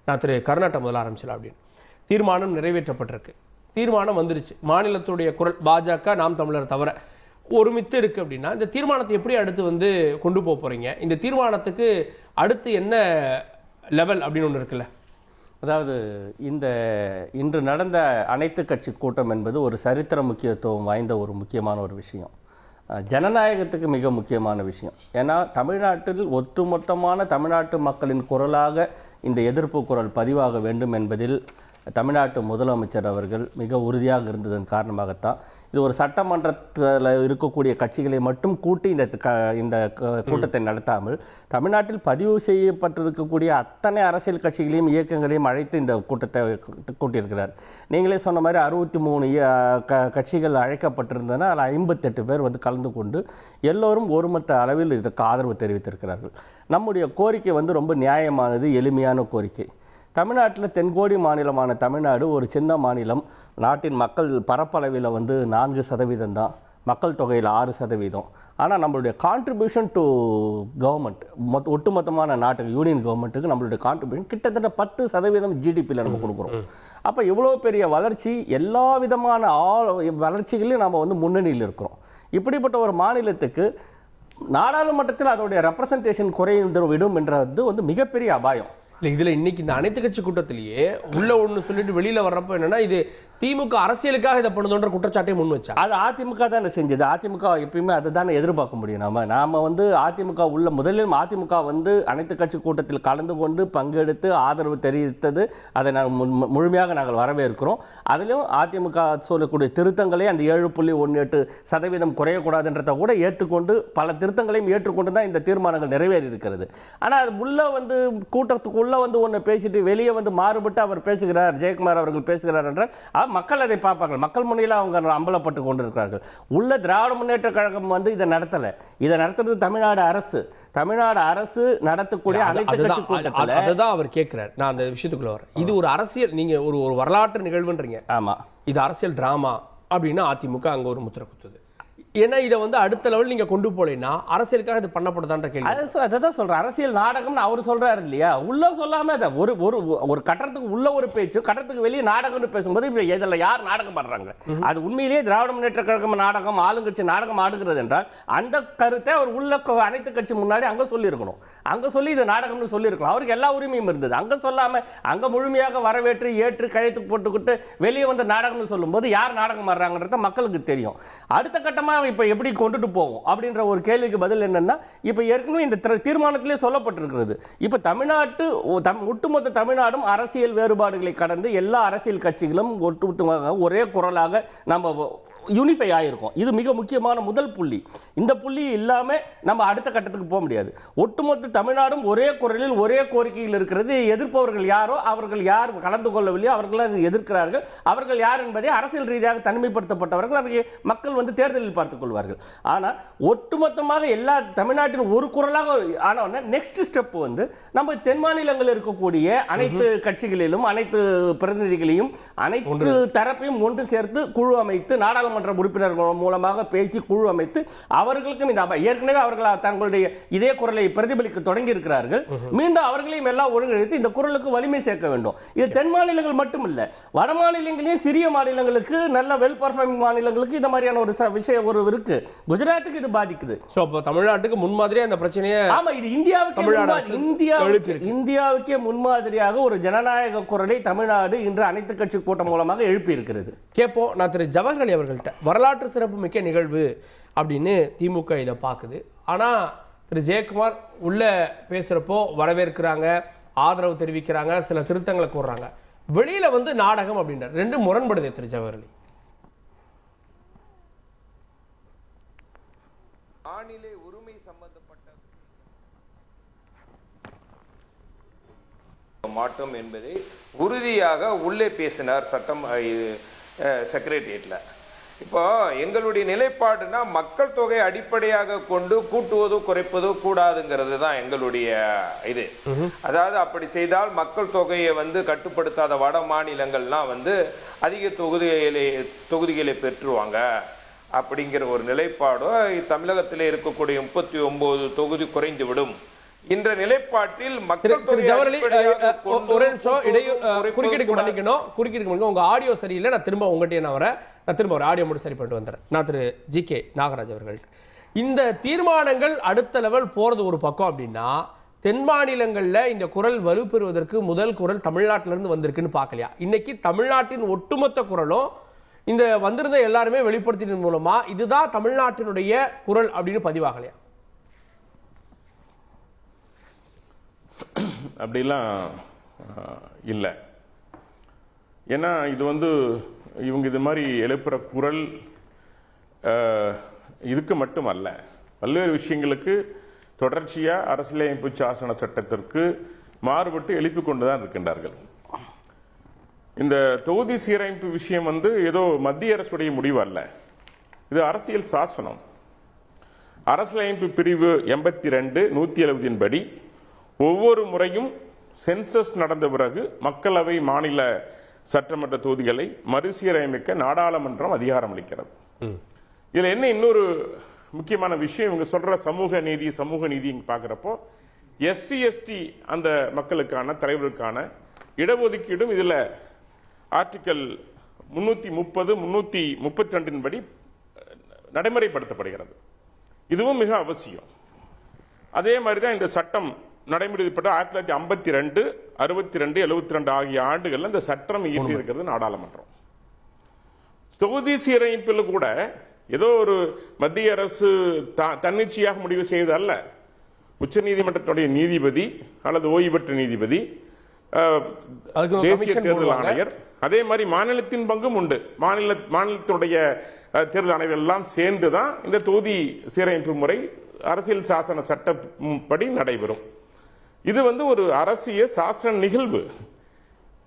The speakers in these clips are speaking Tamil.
நான் திரு கருணாட்டை முதல்ல ஆரம்பிச்சலாம் அப்படின்னு. தீர்மானம் நிறைவேற்றப்பட்டிருக்கு, தீர்மானம் வந்துருச்சு, மாநிலத்துடைய குரல் பாஜக நாம் தமிழர் தவிர ஒருமித்து இருக்குது அப்படின்னா இந்த தீர்மானத்தை எப்படி அடுத்து கொண்டு போக போகிறீங்க? இந்த தீர்மானத்துக்கு அடுத்து என்ன லெவல் அப்படின்னு ஒன்று இருக்குல்ல? அதாவது இன்று நடந்த அனைத்து கட்சி கூட்டம் என்பது ஒரு சரித்திர முக்கியத்துவம் வாய்ந்த ஒரு முக்கியமான ஒரு விஷயம், ஜனநாயகத்துக்கு மிக முக்கியமான விஷயம். ஏன்னா தமிழ்நாட்டில் ஒட்டுமொத்தமான தமிழ்நாட்டு மக்களின் குரலாக இந்த எதிர்ப்பு குரல் பதிவாக வேண்டும் என்பதில் தமிழ்நாட்டு முதலமைச்சர் அவர்கள் மிக உறுதியாக இருந்ததன் காரணமாகத்தான் இது ஒரு சட்டமன்றத்தில் இருக்கக்கூடிய கட்சிகளை மட்டும் கூட்டி இந்த கூட்டத்தை நடத்தாமல் தமிழ்நாட்டில் பதிவு செய்யப்பட்டிருக்கக்கூடிய அத்தனை அரசியல் கட்சிகளையும் இயக்கங்களையும் அழைத்து இந்த கூட்டத்தை கூட்டியிருக்கிறார். நீங்களே சொன்ன மாதிரி 63 கட்சிகள் அழைக்கப்பட்டிருந்தன, அதில் 58 பேர் கலந்து கொண்டு எல்லோரும் ஒருமித்த அளவில் இதற்கு ஆதரவு தெரிவித்திருக்கிறார்கள். நம்முடைய கோரிக்கை ரொம்ப நியாயமானது, எளிமையான கோரிக்கை. தமிழ்நாட்டில் தென்கோடி மாநிலமான தமிழ்நாடு ஒரு சின்ன மாநிலம். நாட்டின் மக்கள் பரப்பளவில் 4% தான், மக்கள் தொகையில் 6%. ஆனால் நம்மளுடைய கான்ட்ரிபியூஷன் டு கவர்மெண்ட், ஒட்டுமொத்தமான நாட்டுக்கு யூனியன் கவர்மெண்ட்டுக்கு நம்மளுடைய கான்ட்ரிபியூஷன் கிட்டத்தட்ட 10% ஜிடிபியில் நம்ம கொடுக்குறோம். அப்போ இவ்வளோ பெரிய வளர்ச்சி, எல்லா விதமான வளர்ச்சிகளையும் நம்ம முன்னணியில் இருக்கிறோம். இப்படிப்பட்ட ஒரு மாநிலத்துக்கு நாடாளுமன்றத்தில் அதோடைய ரெப்ரசன்டேஷன் குறைந்து விடும் என்றது மிகப்பெரிய அபாயம். இல்லை, இதில் இன்னைக்கு இந்த அனைத்து கட்சி கூட்டத்திலேயே உள்ள ஒன்று சொல்லிட்டு வெளியில் வர்றப்போ என்னன்னா இது திமுக அரசியலுக்காக இதை பண்ணுதுன்ற குற்றச்சாட்டையும் முன் வச்சா. அது அதிமுக தானே செஞ்சது. அதிமுக எப்பயுமே அதை தானே எதிர்பார்க்க முடியும். நாம அதிமுக உள்ள முதலில் அதிமுக அனைத்து கட்சி கூட்டத்தில் கலந்து கொண்டு பங்கெடுத்து ஆதரவு தெரிவித்தது, அதை முழுமையாக நாங்கள் வரவேற்கிறோம். அதிலும் அதிமுக சொல்லக்கூடிய திருத்தங்களை அந்த 7.18% குறையக்கூடாதுன்றதை கூட ஏற்றுக்கொண்டு பல திருத்தங்களையும் ஏற்றுக்கொண்டு தான் இந்த தீர்மானங்கள் நிறைவேறி இருக்கிறது. ஆனால் அது உள்ள கூட்டத்துக்கு உள்ள ஒன்று பேசிட்டு வெளியே மாறுபட்டு அவர் பேசுகிறார், ஜெயக்குமார் அவர்கள் பேசுகிறார் என்றால் மக்கள் அதை பார்ப்பார்கள். மக்கள் முன்னிலையில் அவங்க அம்பலப்பட்டு கொண்டிருக்கிறார்கள். உள்ள திராவிட முன்னேற்ற கழகம் இதை நடத்தலை. இதை நடத்துறது தமிழ்நாடு அரசு. தமிழ்நாடு அரசு நடத்தக்கூடிய அனைத்து கட்சி கூட்டத்தில் அதுதான் அவர் கேட்கிறார். நான் அந்த விஷயத்துக்குள்ள வரேன். இது ஒரு அரசியல், நீங்க ஒரு வரலாற்று நிகழ்வுன்றீங்க. ஆமா, இது அரசியல் டிராமா அப்படின்னு அதிமுக அங்க ஒரு முத்திரை குத்துது. ஏன்னா இதை அடுத்த லெவல் நீங்க கொண்டு போலேன்னா அரசியலுக்காக இது பண்ணப்படுதான்ற கேள்வி. அதான் சொல்றேன், அரசியல் நாடகம்னு அவர் சொல்றாரு இல்லையா. உள்ள சொல்லாம அதை ஒரு கட்டத்துக்கு உள்ள ஒரு பேச்சு, கட்டத்துக்கு வெளியே நாடகம்னு பேசும்போது இப்போ இதில் யார் நாடகம் பண்றாங்க? அது உண்மையிலேயே திராவிட முன்னேற்ற கழகம் நாடகம், ஆளுங்கட்சி நாடகம் ஆடுகிறது என்றால் அந்த கருத்தை அவர் உள்ள அனைத்து கட்சி முன்னாடி அங்க சொல்லியிருக்கணும். அங்க சொல்லி இது நாடகம்னு சொல்லியிருக்கலாம். அவருக்கு எல்லா உரிமையும் இருந்தது. அங்க சொல்லாம அங்க முழுமையாக வரவேற்று ஏற்று கழைத்து போட்டுக்கிட்டு வெளியே நாடகம்னு சொல்லும்போது யார் நாடகம் ஆடுறாங்கன்றத மக்களுக்கு தெரியும். அடுத்த கட்டமா இப்போ எப்படி கொண்டுட்டு போவோம் அப்படின்ற ஒரு கேள்விக்கு பதில் என்னன்னா, இப்போ ஏற்கனவே இந்த தீர்மானத்திலே சொல்லப்பட்டிருக்கிறது. இப்போ ஒட்டுமொத்த தமிழ்நாடும் அரசியல் வேறுபாடுகளை கடந்து எல்லா அரசியல் கட்சிகளும் ஒட்டுமொத்தமாக ஒரே குரலாக நம்ம யூனிஃபை ஆகிருக்கும். இது மிக முக்கியமான முதல் புள்ளி. இந்த புள்ளி இல்லாமல் நம்ம அடுத்த கட்டத்துக்கு போக முடியாது. ஒட்டுமொத்த தமிழ்நாடும் ஒரே குரலில் ஒரே கோரிக்கையில் இருக்கிறது. எதிர்ப்பவர்கள் யாரோ, அவர்கள் யார் கலந்து கொள்ளவில்லையோ அவர்கள் எதிர்க்கிறார்கள். அவர்கள் யார் என்பதை அரசியல் ரீதியாக தனிமைப்படுத்தப்பட்டவர்கள் அவர்கள் மக்கள் தேர்தலில் பார்த்துக் கொள்வார்கள். ஆனால் ஒட்டுமொத்தமாக எல்லா தமிழ்நாட்டின் ஒரு குரலாக ஆன நெக்ஸ்ட் ஸ்டெப் நம்ம தென் மாநிலங்களில் இருக்கக்கூடிய அனைத்து கட்சிகளிலும் அனைத்து பிரதிநிதிகளையும் அனைத்து தரப்பையும் ஒன்று சேர்த்து குழு அமைத்து நாடாளுமன்ற உறுப்பினர்கள் மூலமாக பேசி குழு அமைத்து அவர்களுக்கும் இந்த ஏற்கனவே அவர்கள் தங்களுடைய இதே குரலை பிரதிபலிக்க தொடங்கி இருக்கிறார்கள். மீண்டும் அவர்களையும் எல்லாம் ஒருங்கிணைத்து இந்த குரலுக்கு வலிமை சேர்க்க வேண்டும். இது தென் மாநிலங்கள் மட்டுமில்ல, வட மாநிலங்களையும் சிறிய மாநிலங்களுக்கு, நல்ல வெல் பர்ஃபார்மிங் மாநிலங்களுக்கு இந்த மாதிரியான ஒரு விஷயம் இருக்கு. குஜராத்துக்கு இது பாதிக்குது. சோ அப்ப தமிழ்நாட்டுக்கு முன்மாதிரியா இந்த பிரச்சனையை, ஆமா, இது இந்தியாவுக்கே முன்மாதிரியாக ஒரு ஜனநாயக குரலை தமிழ்நாடு இன்று அனைத்து கட்சி கூட்டம் மூலமாக எழுப்பி இருக்கிறது. கேட்போம். நான் திரு ஜவஹர் அலி அவர்கள்ட்ட வரலாற்று சிறப்பு மிக்க நிகழ்வு அப்படின்னு திமுக இதை பார்க்குது. ஆனால் திரு ஜெயக்குமார் உள்ள பேசுகிறப்போ வரவேற்கிறாங்க, ஆதரவு தெரிவிக்கிறாங்க, சில திருத்தங்களை கூறுறாங்க. வெளியில் நாடகம் அப்படின்றார். ரெண்டு முரண்படுது திரு ஜவஹர் அலி. மாநில உரிமை சம்பந்தப்பட்ட மாட்டோம் என்பதை உறுதியாக உள்ளே பேசினார் சட்டம் செக்ரட்டரியேட்டில். இப்போ எங்களுடைய நிலைப்பாடுனா மக்கள் தொகை அடிப்படையாக கொண்டு கூட்டுவதோ குறைப்பதோ கூடாதுங்கிறது தான் எங்களுடைய இது. அதாவது அப்படி செய்தால் மக்கள் தொகையை கட்டுப்படுத்தாத வட மாநிலங்கள்லாம் அதிக தொகுதிகளை பெற்றுவாங்க அப்படிங்கிற ஒரு நிலைப்பாடோ, தமிழகத்தில் இருக்கக்கூடிய 39 தொகுதி குறைந்து விடும் இந்த நிலைப்பாட்டில் மக்கள் திரு ஜவஹர்லி ஒரு நிமிஷம் குறுக்கீடுக்கு மன்னிக்கணும் உங்க ஆடியோ சரியில்லை. நான் திரும்ப உங்கள்கிட்ட நான் வரேன். நான் திரும்ப ஒரு ஆடியோ மட்டும் சரி பண்ணிட்டு வந்துடுறேன். நான் திரு ஜி.கே. நாகராஜ் அவர்கள், இந்த தீர்மானங்கள் அடுத்த லெவல் போறது ஒரு பக்கம் அப்படின்னா, தென் மாநிலங்கள்ல இந்த குரல் வலுப்பெறுவதற்கு முதல் குரல் தமிழ்நாட்டிலிருந்து வந்திருக்குன்னு பார்க்கலையா? இன்னைக்கு தமிழ்நாட்டின் ஒட்டுமொத்த குரலும் இந்த வந்திருந்த எல்லாருமே வெளிப்படுத்தின மூலமா இதுதான் தமிழ்நாட்டினுடைய குரல் அப்படின்னு பதிவாகலையா? அப்படிலாம் இல்லை. ஏன்னா இது வந்து இவங்க இது மாதிரி எழுப்புற குரல் இதுக்கு மட்டுமல்ல, பல்வேறு விஷயங்களுக்கு தொடர்ச்சியாக அரசியலமைப்பு சாசன சட்டத்திற்கு மாறுபட்டு எழுப்பி கொண்டு தான் இருக்கின்றார்கள். இந்த தொகுதி சீரமைப்பு விஷயம் வந்து ஏதோ மத்திய அரசுடைய முடிவு அல்ல, இது அரசியல் சாசனம். அரசியலமைப்பு பிரிவு 82 170 படி ஒவ்வொரு முறையும் சென்சஸ் நடந்த பிறகு மக்களவை மாநில சட்டமன்ற தொகுதிகளை மறுசீரமைக்க நாடாளுமன்றம் அதிகாரம் அளிக்கிறது. இதுல என்ன இன்னொரு முக்கியமான விஷயம், இவங்க சொல்ற சமூக நீதி பார்க்கிறப்போ SC ST அந்த மக்களுக்கான தலைவருக்கான இடஒதுக்கீடும் இதுல ஆர்டிகல் 330 332 படி நடைமுறைப்படுத்தப்படுகிறது. இதுவும் மிக அவசியம். அதே மாதிரிதான் இந்த சட்டம் நடைமுறைப்பட்ட 1952, 62, 72 ஆகிய ஆண்டுகள்ல இந்த சட்டம் இயற்றி இருக்கிறது நாடாளுமன்றம். தொகுதி சீரமைப்பில் கூட ஏதோ ஒரு மத்திய அரசு தன்னிச்சையாக முடிவு செய்ததல்ல. உச்ச நீதிமன்றத்தினுடைய நீதிபதி அல்லது ஓய்வு பெற்ற நீதிபதி, தேசிய தேர்தல் ஆணையர், அதே மாதிரி மாநிலத்தின் பங்கும் உண்டு. மாநிலத்தினுடைய தேர்தல் ஆணையர்கள் எல்லாம் சேர்ந்துதான் இந்த தொகுதி சீரமைப்பு முறை அரசியல் சாசன சட்டப்படி நடைபெறும். இது வந்து ஒரு அரசியல் சாசன நிகழ்வு.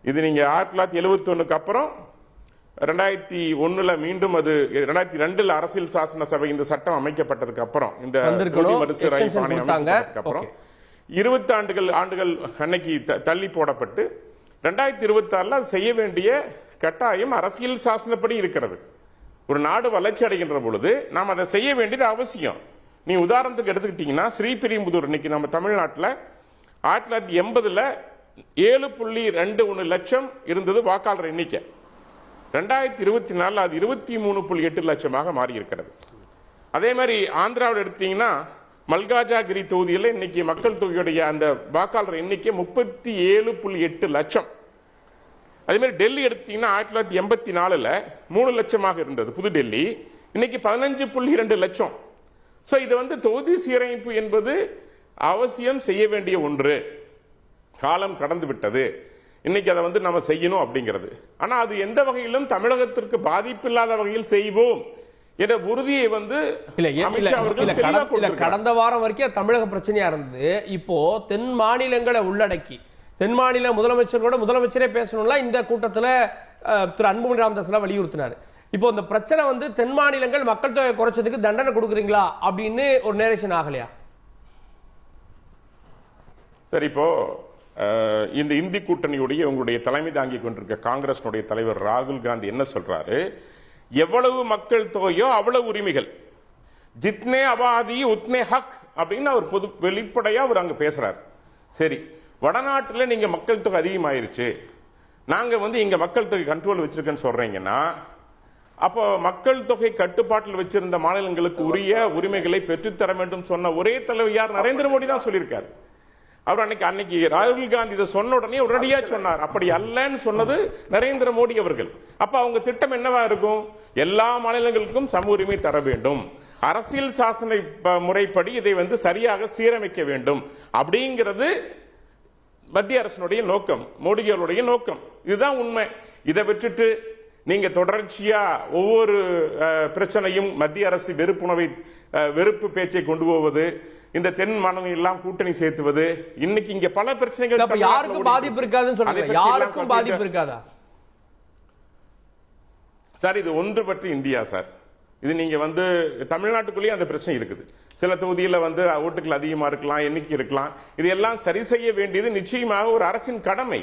இது நீங்க 1971 அப்புறம் 2001 மீண்டும் அது 2002 அரசியல் சாசன சபை இந்த சட்டம் அமைக்கப்பட்டதுக்கு அப்புறம், இந்த மறுசீரமைப்பு ஆணையம் அமைக்கப்பட்டதுக்கு அப்புறம் 20 ஆண்டுகள் அன்னைக்கு தள்ளி போடப்பட்டு 2026 செய்ய வேண்டிய கட்டாயம் அரசியல் சாசனப்படி இருக்கிறது. ஒரு நாடு வளர்ச்சி அடைகின்ற பொழுது நாம் அதை செய்ய வேண்டியது அவசியம். நீ உதாரணத்துக்கு எடுத்துக்கிட்டீங்கன்னா, ஸ்ரீபெரும்புதூர் இன்னைக்கு நம்ம தமிழ்நாட்டில் 1980 7.21 லட்சம் இருந்தது வாக்காளர் எண்ணிக்கை. 2024 அது 23.8 லட்சமாக மாறி இருக்கிறது. அதே மாதிரி ஆந்திராவில் எடுத்தீங்கன்னா மல்காஜாகிரி தொகுதியில் இன்னைக்கு மக்கள் தொகையுடைய அந்த வாக்காளர் எண்ணிக்கை 37.8 லட்சம். அதே மாதிரி டெல்லி எடுத்தீங்கன்னா 1984 3 லட்சமாக இருந்தது புது டெல்லி, இன்னைக்கு 15.2 லட்சம். இது வந்து தொகுதி சீரமைப்பு என்பது அவசியம் செய்ய வேண்டிய ஒன்று. காலம் கடந்து விட்டது, இன்னைக்கு அதை வந்து நம்ம செய்யணும் அப்படிங்கிறது. ஆனா அது எந்த வகையிலும் தமிழகத்திற்கு பாதிப்பு இல்லாத வகையில் செய்வோம் என்ற உறுதியை வந்து கடந்த வாரம் வரைக்கும் தமிழக பிரச்சனையா இருந்தது. இப்போ தென் மாநிலங்களை உள்ளடக்கி தென் மாநில முதலமைச்சரே பேசணும்ல இந்த கூட்டத்தில் திரு அன்புமணி ராமதாஸ் வலியுறுத்தினார். இப்போ இந்த பிரச்சனை வந்து தென் மாநிலங்கள் மக்கள் தொகை குறைச்சதுக்கு தண்டனை கொடுக்குறீங்களா அப்படின்னு ஒரு நேரேஷன் ஆகலையா? சரி, இப்போ இந்த இந்தி கூட்டணியுடைய உங்களுடைய தலைமை தாங்கி கொண்டிருக்க காங்கிரஸ் தலைவர் ராகுல் காந்தி என்ன சொல்றாரு, எவ்வளவு மக்கள் தொகையோ அவ்வளவு உரிமைகள், ஜித்னே அபாதி உத்னே ஹக் அப்படின்னு அவர் வெளிப்படையா அவர் அங்க பேசுறாரு. சரி, வடநாட்டில் நீங்க மக்கள் தொகை அதிகமாயிருச்சு, நாங்க வந்து இங்க மக்கள் தொகை கண்ட்ரோல் வச்சிருக்கேன்னு சொல்றீங்கன்னா, அப்போ மக்கள் தொகை கட்டுப்பாட்டில் வச்சிருந்த மாநிலங்களுக்கு உரிய உரிமைகளை பெற்றுத்தர வேண்டும் சொன்ன ஒரே தலைவர் யார்? நரேந்திர மோடி தான் சொல்லியிருக்காரு. அவர் அன்னைக்கு ராகுல் காந்தி இதை சொன்ன உடனே உடனடியா சொன்னார். அப்படி அல்லன்னு சொன்னது நரேந்திர மோடி அவர்கள். அப்ப அவங்க திட்டம் என்னவா இருக்கும்? எல்லா மாநிலங்களுக்கும் சம உரிமை தர வேண்டும், அரசியல் சாசன முறைப்படி இதை வந்து சரியாக சீரமைக்க வேண்டும் அப்படிங்கிறது மத்திய அரசினுடைய நோக்கம், மோடிகளுடைய நோக்கம். இதுதான் உண்மை. இதை விட்டுட்டு நீங்க தொடர்ச்சியா ஒவ்வொரு பிரச்சனையும் மத்திய அரசு வெறுப்பு பேச்சை கொண்டு போவது, இந்த தென் மாநிலம் எல்லாம் கூட்டணி சேர்த்துவது, இன்னைக்கு இங்க பல பிரச்சனைகள். யாருக்கும் பாதிப்பு இருக்காதுன்னு சொல்றாங்க. யாருக்கும் பாதிப்பு இருக்காதா சார்? இது ஒன்றுபட்ட இந்தியா சார். இது நீங்க வந்து தமிழ்நாட்டுக்குள்ளேயே அந்த பிரச்சனை இருக்குது. சில தொகுதியில் வந்து ஓட்டுகள் அதிகமா இருக்கலாம், எண்ணிக்கை இருக்கலாம். இது எல்லாம் சரி செய்ய வேண்டியது நிச்சயமாக ஒரு அரசின் கடமை.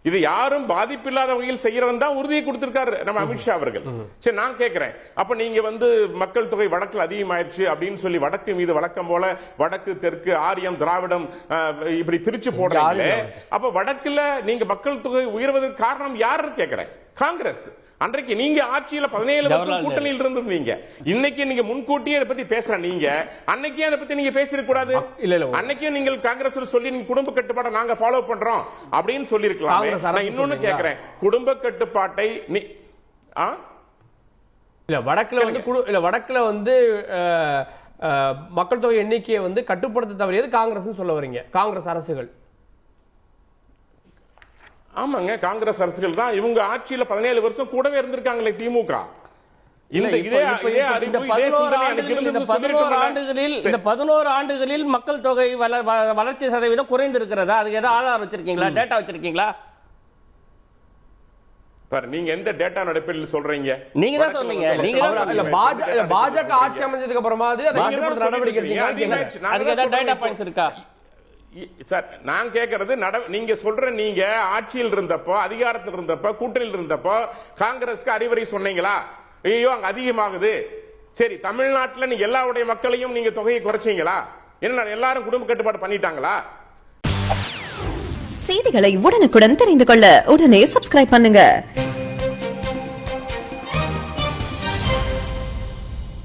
இது யாரும் பாதிப்பில்லாத வகையில் செய்யறவன் தான் உறுதியை கொடுத்திருக்காரு நம்ம அமித்ஷா அவர்கள். சரி, நான் கேட்கிறேன், அப்ப நீங்க மக்கள் தொகை வடக்குல அதிகமாயிருச்சு அப்படின்னு சொல்லி வடக்கு மீது வழக்கம் போல வடக்கு தெற்கு ஆரியம் திராவிடம் இப்படி பிரிச்சு போடுறீங்களே, அப்ப வடக்குல நீங்க மக்கள் தொகை உயர்வதற்கு காரணம் யாருன்னு கேட்கிறேன். காங்கிரஸ். அன்றைக்கு நீங்க ஆட்சியில 17 வருஷம் கூட்டணியில் இருந்தீங்க. இன்னைக்கு நீங்க முன்கூட்டியே அதை பத்தி பேசுற நீங்க அன்னைக்கே அதை பத்தி நீங்க பேசிருக்க கூடாது. அன்னைக்கே நீங்கள் காங்கிரஸ் சொல்லி நீங்க குடும்ப கட்டுப்பாட்டை நாங்க ஃபாலோ பண்றோம் அப்படின்னு சொல்லி இருக்கலாம். நான் இன்னொன்னு கேக்குறேன், குடும்ப கட்டுப்பாட்டை வடக்குல மக்கள் தொகை எண்ணிக்கையை கட்டுப்படுத்த தவறியது காங்கிரஸ் சொல்ல வரீங்க. காங்கிரஸ் அரசுகள். ஆமாங்க, காங்கிரஸ் அரசுகள் தான். இவங்க ஆட்சியில 17 வருஷம் கூடவே இருந்திருக்காங்களே திமுக. இந்த 11 ஆண்டுகளில் மக்கள் தொகை வளர்ச்சி சதவீதம் குறைந்திருக்கிறதா? அதுக்கு ஏதாவது ஆதாரம் வச்சிருக்கீங்களா? டேட்டா வச்சிருக்கீங்களா? நீங்க எந்த டேட்டா அடிப்படையில் சொல்றீங்க? நீங்க தான் சொன்னீங்க. பாஜக ஆட்சி அமைஞ்சதுக்கு அப்புறமா நடவடிக்கை அதுக்கு ஏதாவது டேட்டா பாயிண்ட்ஸ் இருக்கா? சார், நான் கேட்கறது நீங்க சொல்ற நீங்க ஆட்சியில் இருந்தப்போ அதிகாரத்தில் இருந்தப்போ கூட்டணியில் இருந்தப்போ காங்கிரஸ்க்கு அறிவுரை சொன்னீங்களா? ஐயோ அங்க அதிகமாகுது, சரி தமிழ்நாட்டில் நீங்க எல்லாருடைய மக்களையும் நீங்க தொகையை குறைச்சீங்களா? என்ன எல்லாரும் குடும்ப கட்டுப்பாடு பண்ணிட்டாங்களா? செய்திகளை உடனுக்குடன் தெரிந்து கொள்ள உடனே சப்ஸ்கிரைப் பண்ணுங்க.